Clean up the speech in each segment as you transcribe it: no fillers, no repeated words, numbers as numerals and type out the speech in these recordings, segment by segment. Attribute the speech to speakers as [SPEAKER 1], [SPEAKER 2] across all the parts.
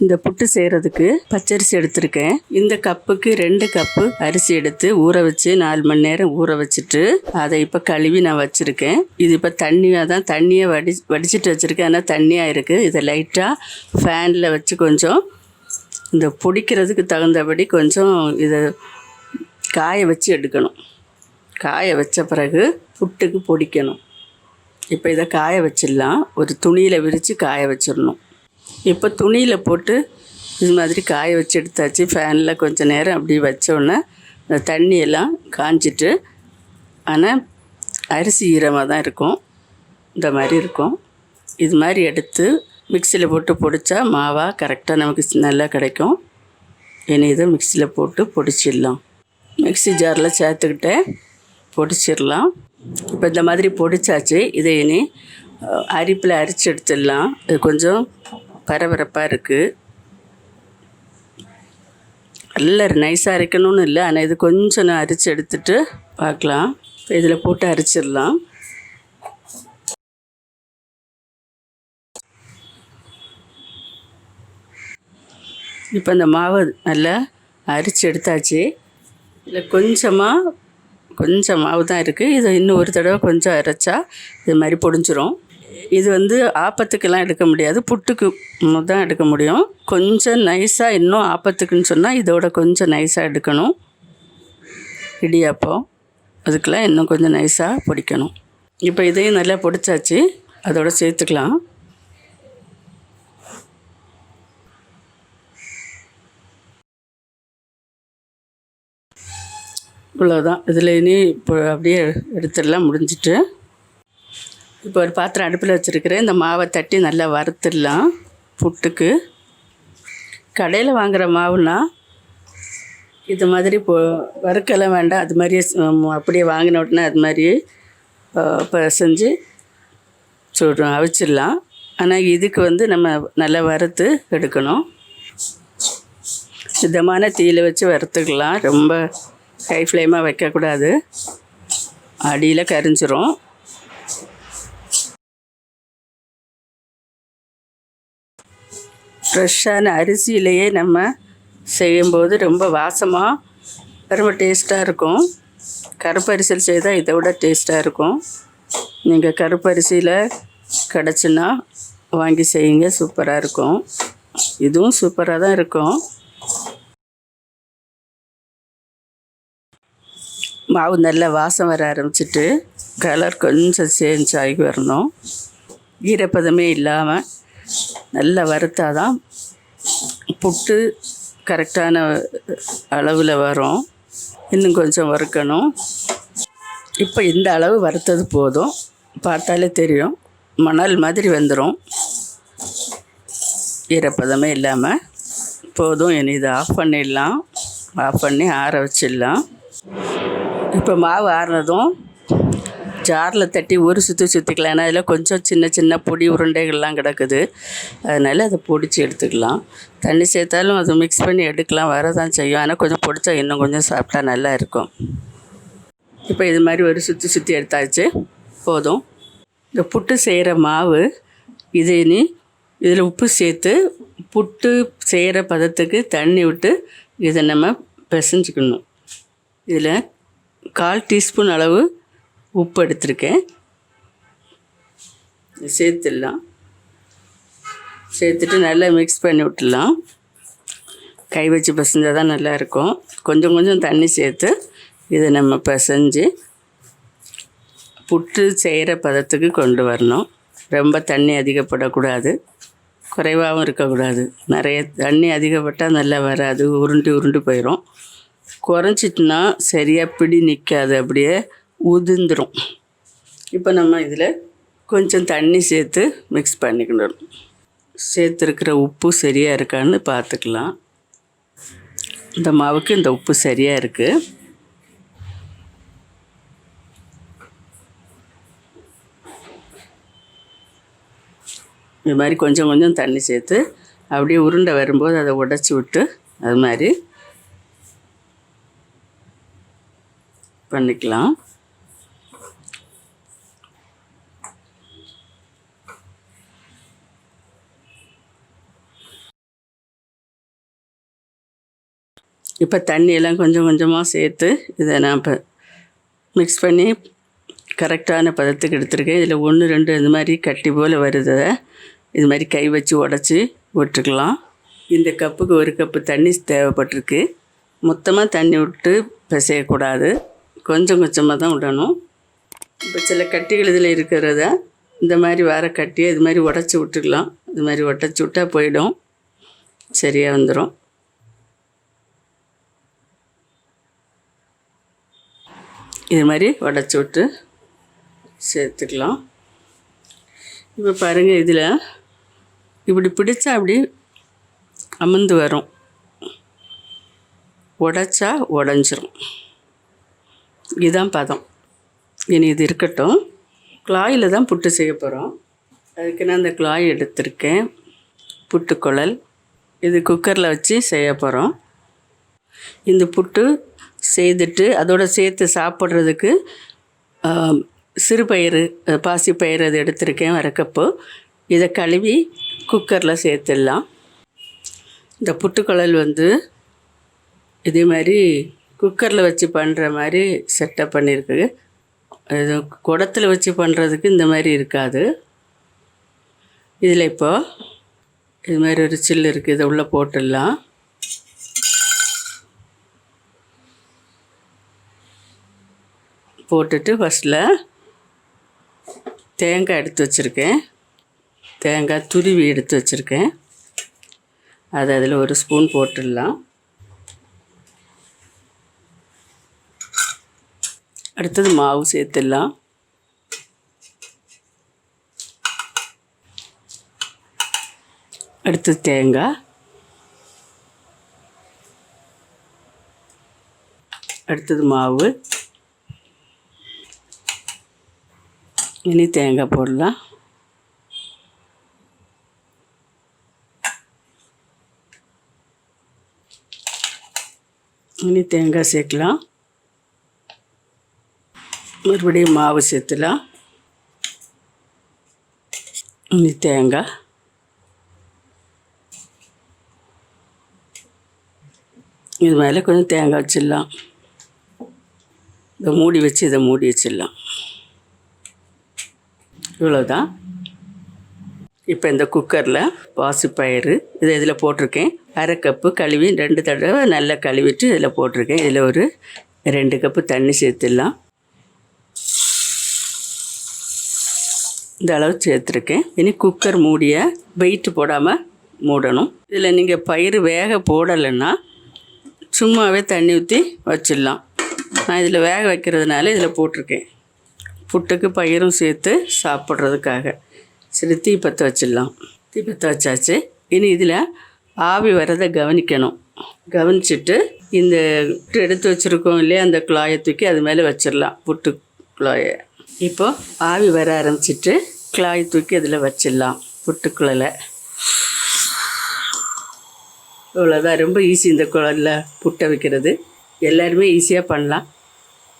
[SPEAKER 1] இந்த புட்டு செய்கிறதுக்கு பச்சரிசி எடுத்திருக்கேன். இந்த கப்புக்கு 2 கப்பு அரிசி எடுத்து ஊற வச்சு 4 மணி நேரம் ஊற வச்சுட்டு அதை இப்போ கழுவி நான் வச்சுருக்கேன். இது இப்போ தண்ணியை வடிச்சிட்டு வச்சுருக்கேன். ஆனால் தண்ணியாக இருக்குது. இதை லைட்டாக ஃபேனில் வச்சு கொஞ்சம் இந்த பொடிக்கிறதுக்கு தகுந்தபடி கொஞ்சம் இதை காய வச்சு எடுக்கணும். காய வச்ச பிறகு புட்டுக்கு பொடிக்கணும். இப்போ இதை காய வச்சிடலாம். ஒரு துணியில் விரித்து காய வச்சிடணும். இப்போ துணியில் போட்டு இது மாதிரி காய வச்சு எடுத்தாச்சு. ஃபேனில் கொஞ்சம் நேரம் அப்படி வச்சோன்னே இந்த தண்ணியெல்லாம் காஞ்சிட்டு, ஆனால் அரிசி ஈரமாக தான் இருக்கும். இந்த மாதிரி இருக்கும். இது மாதிரி எடுத்து மிக்சியில் போட்டு பொடித்தா மாவாக கரெக்டாக நமக்கு நல்லா கிடைக்கும். இனி இதை மிக்சியில் போட்டு பொடிச்சிடலாம். மிக்சி ஜாரில் சேர்த்துக்கிட்டே பொடிச்சிடலாம். இப்போ இந்த மாதிரி பொடிச்சாச்சு. இதை இனி அரிப்பில் அரிச்சு எடுத்துடலாம். இது கொஞ்சம் பரபரப்பாக இருக்குது. நல்ல நைஸாக அரைக்கணும்னு இல்லை, ஆனால் இது கொஞ்சம் நான் அரிச்சு எடுத்துகிட்டு பார்க்கலாம். இப்போ இதில் போட்டு அரிச்சிடலாம். இப்போ இந்த மாவு நல்லா அரிச்சு எடுத்தாச்சு. இதில் கொஞ்சம் மாவு தான் இருக்குது. இதை இன்னும் ஒரு தடவை கொஞ்சம் அரைச்சா இது மாதிரி பொடிஞ்சிரும். இது ஆப்பத்துக்கெல்லாம் எடுக்க முடியாது, புட்டுக்கு தான் எடுக்க முடியும். கொஞ்சம் நைஸாக, இன்னும் ஆப்பத்துக்குன்னு சொன்னால் இதோட கொஞ்சம் நைஸாக எடுக்கணும். இடியாப்பம் அதுக்கெல்லாம் இன்னும் கொஞ்சம் நைஸாக பொடிக்கணும். இப்போ இதையும் நல்லா பொடிச்சாச்சு. அதோட சேர்த்துக்கலாம். இவ்வளோதான். இதில் இனி இப்போ அப்படியே எடுத்துடலாம். முடிஞ்சிட்டு இப்போ ஒரு பாத்திரம் அடுப்பில் வச்சுருக்கிறேன். இந்த மாவை தட்டி நல்லா வறுத்துடலாம். புட்டுக்கு கடையில் வாங்குகிற மாவுனா இது மாதிரி வறுக்கலாம் வேண்டாம். அது மாதிரியே அப்படியே வாங்கின உடனே அது மாதிரியே செஞ்சு அவிச்சிடலாம். ஆனால் இதுக்கு நம்ம நல்லா வறுத்து எடுக்கணும். மிதமான தீயில் வச்சு வறுத்துக்கலாம். ரொம்ப ஹை ஃப்ளேமாக வைக்கக்கூடாது, அடியில் கரிஞ்சிரும். ஃப்ரெஷ்ஷான அரிசியிலையே நம்ம செய்யும்போது ரொம்ப வாசமாக ரொம்ப டேஸ்ட்டாக இருக்கும். கருப்பரிசியில் செய்தால் இதை விட டேஸ்ட்டாக இருக்கும். நீங்கள் கருப்பரிசியில் கிடச்சுன்னா வாங்கி செய்யுங்க, சூப்பராக இருக்கும். இதுவும் சூப்பராக தான் இருக்கும். மாவு நல்லா வாசம் வர ஆரம்பிச்சிட்டு கலர் கொஞ்சம் சேஞ்ச் ஆகி வரணும். ஈரப்பதமே இல்லாமல் நல்லா வறுத்தாதான் புட்டு கரெக்டான அளவில் வரும். இன்னும் கொஞ்சம் வறுக்கணும். இப்போ இந்த அளவு வறுத்தது போதும். பார்த்தாலே தெரியும், மணல் மாதிரி வந்துடும். ஈரப்பதமே இல்லாமல் போதும். இனி இதை ஆஃப் பண்ணிடலாம். ஆஃப் பண்ணி ஆற வச்சிடலாம். இப்போ மாவு ஆறுனதும் ஜாரில் தட்டி ஒரு சுற்றிக்கலாம். ஏன்னா அதில் கொஞ்சம் சின்ன சின்ன பொடி உருண்டைகள்லாம் கிடக்குது. அதனால் அதை பொடிச்சு எடுத்துக்கலாம். தண்ணி சேர்த்தாலும் அதை மிக்ஸ் பண்ணி எடுக்கலாம், வரதான் செய்யும். ஆனால் கொஞ்சம் பொடிச்சா இன்னும் கொஞ்சம் சாப்பிட்டா நல்லா இருக்கும். இப்போ இது மாதிரி ஒரு சுற்றி எடுத்தாச்சு, போதும். இந்த புட்டு செய்கிற மாவு இதில் உப்பு சேர்த்து புட்டு செய்கிற பதத்துக்கு தண்ணி விட்டு இதை நம்ம பிசைஞ்சிக்கணும். இதில் 1/4 டீஸ்பூன் அளவு உப்பு எடுத்திருக்கேன். சேர்த்துடலாம். சேர்த்துட்டு நல்லா மிக்ஸ் பண்ணி விட்டுடலாம். கை வச்சு பிசைஞ்சால் தான் நல்லாயிருக்கும். கொஞ்சம் தண்ணி சேர்த்து இதை நம்ம பிசைஞ்சு புட்டு செய்கிற பதத்துக்கு கொண்டு வரணும். ரொம்ப தண்ணி அதிகப்படக்கூடாது, குறைவாகவும் இருக்கக்கூடாது. நிறைய தண்ணி அதிகப்பட்டால் நல்லா வராது, உருண்டு போயிடும். குறைஞ்சிட்டுனா சரியாக பிடி நிற்காது, அப்படியே உதிர்ந்துடும். இப்போ நம்ம இதில் கொஞ்சம் தண்ணி சேர்த்து மிக்ஸ் பண்ணிக்கணும். சேர்த்துருக்கிற உப்பு சரியாக இருக்கான்னு பார்த்துக்கலாம். இந்த மாவுக்கு இந்த உப்பு சரியாக இருக்குது. இது மாதிரி கொஞ்சம் தண்ணி சேர்த்து அப்படியே உருண்டை வரும்போது அதை உடச்சி விட்டு அது மாதிரி பண்ணிக்கலாம். இப்போ தண்ணியெல்லாம் கொஞ்சம் கொஞ்சமாக சேர்த்து இதை நான் இப்போ மிக்ஸ் பண்ணி கரெக்டான பதத்துக்கு எடுத்துருக்கேன். இதில் 1 2 இந்த மாதிரி கட்டி போல் வருது. இது மாதிரி கை வச்சு உடச்சி விட்டுக்கலாம். இந்த கப்புக்கு 1 கப்பு தண்ணி தேவைப்பட்டிருக்கு. மொத்தமாக தண்ணி விட்டு பிசையக்கூடாது, கொஞ்சம் கொஞ்சமாக தான் விடணும். இப்போ சில கட்டிகள் இதில் இருக்கிறத இந்த மாதிரி வர கட்டியை இது மாதிரி உடச்சி விட்டுக்கலாம். இது மாதிரி உடச்சி விட்டால் போயிடும், சரியாக வந்துடும். இது மாதிரி உடச்சி விட்டு சேர்த்துக்கலாம். இப்போ பாருங்கள், இதில் இப்படி பிடிச்சா அப்படி அமர்ந்து வரும், உடைச்சா உடஞ்சிரும். இதுதான் பதம். இனி இது இருக்கட்டும். குழாயில் தான் புட்டு செய்ய போகிறோம். அதுக்கு நான் அந்த குழாய் எடுத்திருக்கேன். புட்டுக்குழல் இது குக்கரில் வச்சு செய்ய போகிறோம். இந்த புட்டு செய்துட்டு அதோடு சேர்த்து சாப்பிட்றதுக்கு சிறுபயிறு, பாசிப்பயிறு அது எடுத்திருக்கேன் 1 கப்பு. இதை கழுவி குக்கரில் சேர்த்துடலாம். இந்த புட்டுக்குழல் வந்து இதே மாதிரி குக்கரில் வச்சு பண்ணுற மாதிரி செட்டப் பண்ணியிருக்கு. இது குடத்தில் வச்சு பண்ணுறதுக்கு இந்த மாதிரி இருக்காது. இதில் இப்போ இது மாதிரி ஒரு சில்லு இருக்குது, இதை உள்ளே போட்டுடலாம். போட்டுட்டு ஃபஸ்ட்டில் தேங்காய் எடுத்து வச்சுருக்கேன். தேங்காய் துருவி எடுத்து வச்சுருக்கேன். அதை அதில் 1 ஸ்பூன் போட்டுடலாம். அடுத்தது மாவு சேர்த்துடலாம். அடுத்தது தேங்காய், அடுத்தது மாவு. இனி தேங்காய் போடலாம். இனி தேங்காய் சேர்க்கலாம். மறுபடியும் மாவு சேர்த்துலாம். இனி தேங்காய், இது மேலே கொஞ்சம் தேங்காய் வச்சிடலாம். இதை மூடி வச்சு இதை மூடி வச்சிடலாம். இவ்வளோதான். இப்போ இந்த குக்கரில் பாசிப்பயிறு இதை இதில் போட்டிருக்கேன். 1/2 கப்பு கழுவி 2 தடவை நல்லா கழுவிட்டு இதில் போட்டிருக்கேன். இதில் ஒரு 2 கப்பு தண்ணி சேர்த்துடலாம். இந்த அளவு சேர்த்துருக்கேன். இனி குக்கர் மூடியை வெயிட்டு போடாமல் மூடணும். இதில் நீங்கள் பயிறு வேக போடலைன்னா சும்மாவே தண்ணி ஊற்றி வச்சிடலாம். நான் இதில் வேக வைக்கிறதுனால இதில் போட்டிருக்கேன். புட்டுக்கு பயிரும் சேர்த்து சாப்பிட்றதுக்காக. சரி, தீ பற்ற வச்சிடலாம். தீ பற்ற வச்சாச்சு. இனி இதில் ஆவி வரதை கவனிக்கணும். கவனிச்சுட்டு இந்த புட்டு எடுத்து வச்சுருக்கோம் இல்லையா, அந்த குழாயை தூக்கி அது மேலே வச்சிடலாம். புட்டு குழாயை இப்போ ஆவி வர ஆரம்பிச்சிட்டு குழாயை தூக்கி அதில் வச்சிடலாம். புட்டுக்குழலை இவ்வளோதான். ரொம்ப ஈஸி இந்த குழலில் புட்டை வைக்கிறது. எல்லாருமே ஈஸியாக பண்ணலாம்.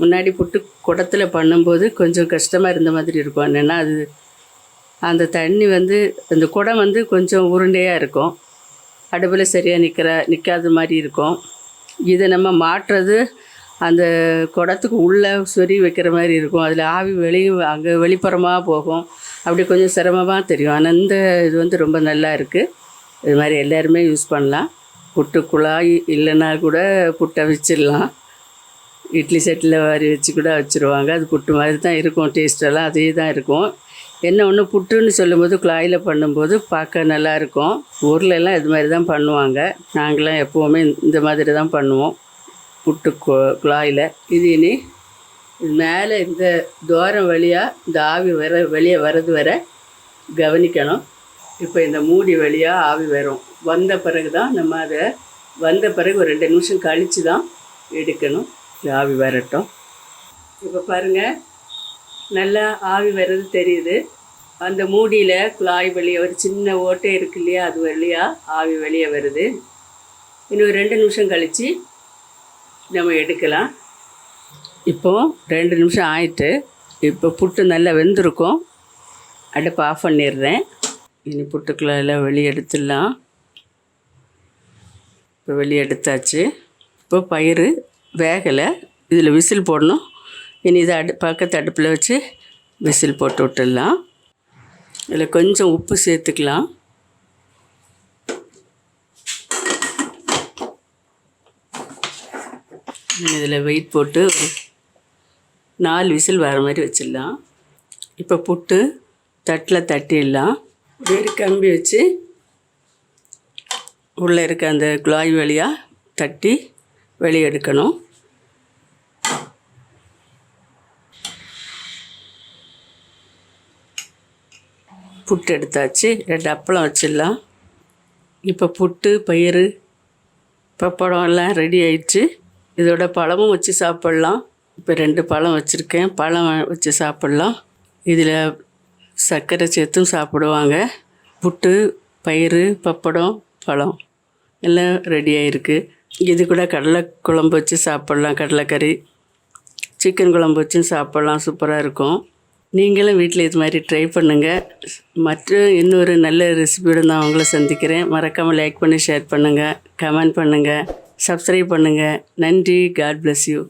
[SPEAKER 1] முன்னாடி புட்டு குடத்தில் பண்ணும்போது கொஞ்சம் கஷ்டமாக இருந்த மாதிரி இருக்கும். என்னென்னா அது அந்த தண்ணி வந்து அந்த குடம் வந்து கொஞ்சம் உருண்டையாக இருக்கும். அடுப்பில் சரியாக நிற்காத மாதிரி இருக்கும். இதை நம்ம மாட்டுறது அந்த குடத்துக்கு உள்ளே சொறி வைக்கிற மாதிரி இருக்கும். அதில் ஆவி அங்கே வெளிப்புறமாக போகும். அப்படி கொஞ்சம் சிரமமாக தெரியும். ஆனால் இந்த இது வந்து ரொம்ப நல்லா இருக்குது. இது மாதிரி எல்லாருமே யூஸ் பண்ணலாம். புட்டு குழாய் இல்லைன்னா கூட புட்டை வச்சிடலாம். இட்லி செட்டில் வாரி வச்சு கூட வச்சுருவாங்க. அது புட்டு மாதிரி தான் இருக்கும். டேஸ்டெல்லாம் அதே தான் இருக்கும். என்ன ஒன்று, புட்டுன்னு சொல்லும்போது குழாயில் பண்ணும்போது பார்க்க நல்லாயிருக்கும். ஊர்லெல்லாம் இது மாதிரி தான் பண்ணுவாங்க. நாங்களாம் எப்போவுமே இந்த மாதிரி தான் பண்ணுவோம் புட்டு குழாயில். இது இனி மேலே இந்த துவாரம் வழியாக இந்த ஆவி வெளியே வர்றது வர கவனிக்கணும். இப்போ இந்த மூடி வழியாக ஆவி வரும். வந்த பிறகு தான் நம்ம அதை வந்த பிறகு ஒரு 2 நிமிஷம் கழித்து தான் எடுக்கணும். ஆவி வரட்டும். இப்போ பாருங்கள், நல்லா ஆவி வர்றது தெரியுது. அந்த மூடியில் குழாய் வெளியே ஒரு சின்ன ஓட்டை இருக்கு இல்லையா, அது வழியாக ஆவி வெளியே வருது. இன்னும் 2 நிமிஷம் கழித்து நம்ம எடுக்கலாம். இப்போது 2 நிமிஷம் ஆயிட்டு. இப்போ புட்டு நல்லா வெந்திருக்கும். அடுப்பு ஆஃப் பண்ணிடுறேன். இனி புட்டுக்குள்ள எல்லாம் வெளியே எடுத்துடலாம். இப்போ வெளியே எடுத்தாச்சு. இப்போ பயிறு வேகலை, இதில் விசில் போடணும். இனி இதை பக்கத்து அடுப்பில் வச்சு விசில் போட்டு விட்டுடலாம். இதில் கொஞ்சம் உப்பு சேர்த்துக்கலாம். இதில் வெயிட் போட்டு 4 விசில் வர மாதிரி வச்சிடலாம். இப்போ புட்டு தட்டில் தட்டிடலாம். வேறு கம்பி வச்சு உள்ளே இருக்க அந்த குழாய் வழியாக தட்டி வெளியே எடுக்கணும். புட்டு எடுத்தாச்சு. 2 அப்பளம் வச்சிடலாம். இப்போ புட்டு பயிறு பப்படம் எல்லாம் ரெடி ஆயிடுச்சு. இதோட பழமும் வச்சு சாப்பிட்லாம். இப்போ 2 பழம் வச்சுருக்கேன், பழம் வச்சு சாப்பிட்லாம். இதில் சர்க்கரை சேர்த்தும் சாப்பிடுவாங்க. புட்டு பயிறு பப்படம் பழம் எல்லாம் ரெடி ஆகிருக்கு. இது கூட கடலை குழம்பு வச்சு சாப்பிட்லாம், கடலைக்கறி சிக்கன் குழம்பு வச்சும் சாப்பிட்லாம், சூப்பராக இருக்கும். நீங்களும் வீட்டில் இது மாதிரி ட்ரை பண்ணுங்கள். மற்றும் இன்னொரு நல்ல ரெசிபியோடு நான் உங்களை சந்திக்கிறேன். மறக்காமல் லைக் பண்ணி ஷேர் பண்ணுங்கள், கமெண்ட் பண்ணுங்கள், சப்ஸ்கிரைப் பண்ணுங்கள். நன்றி. God bless you.